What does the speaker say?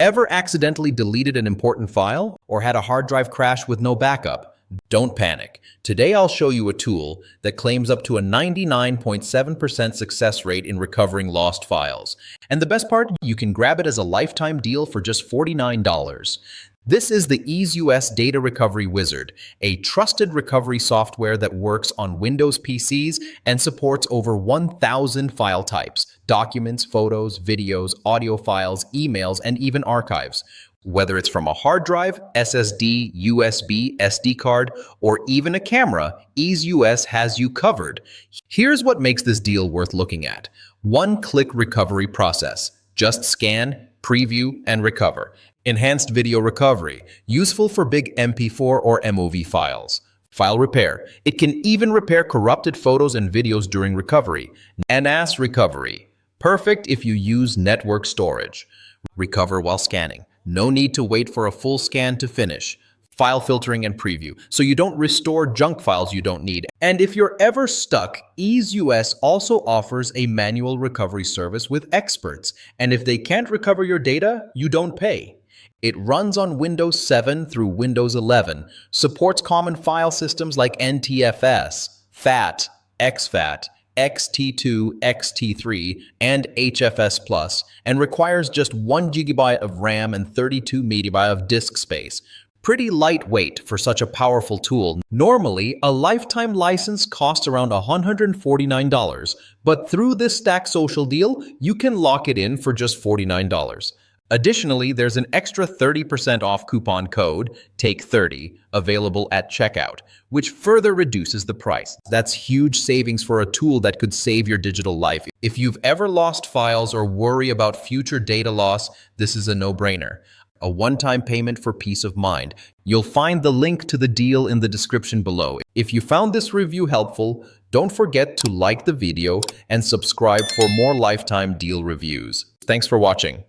Ever accidentally deleted an important file or had a hard drive crash with no backup? Don't panic. Today I'll show you a tool that claims up to a 99.7% success rate in recovering lost files. And the best part, you can grab it as a lifetime deal for just $49. This is the EASEUS Data Recovery Wizard, a trusted recovery software that works on Windows PCs and supports over 1,000 file types, documents, photos, videos, audio files, emails, and even archives. Whether it's from a hard drive, SSD, USB, SD card, or even a camera, EASEUS has you covered. Here's what makes this deal worth looking at. One-click recovery process. Just scan, preview, and recover. Enhanced video recovery, useful for big MP4 or MOV files. File repair. It can even repair corrupted photos and videos during recovery. NAS recovery. Perfect if you use network storage. Recover while scanning. No need to wait for a full scan to finish. File filtering and preview, so you don't restore junk files you don't need. And if you're ever stuck, EASEUS also offers a manual recovery service with experts. And if they can't recover your data, you don't pay. It runs on Windows 7 through Windows 11, supports common file systems like NTFS, FAT, exFAT, XT2, XT3, and HFS+, and requires just 1 GB of RAM and 32 MB of disk space. Pretty lightweight for such a powerful tool. Normally, a lifetime license costs around $149, but through this Stack Social deal, you can lock it in for just $49. Additionally, there's an extra 30% off coupon code, TAKE30, available at checkout, which further reduces the price. That's huge savings for a tool that could save your digital life. If you've ever lost files or worry about future data loss, this is a no-brainer. A one-time payment for peace of mind. You'll find the link to the deal in the description below. If you found this review helpful, don't forget to like the video and subscribe for more lifetime deal reviews. Thanks for watching.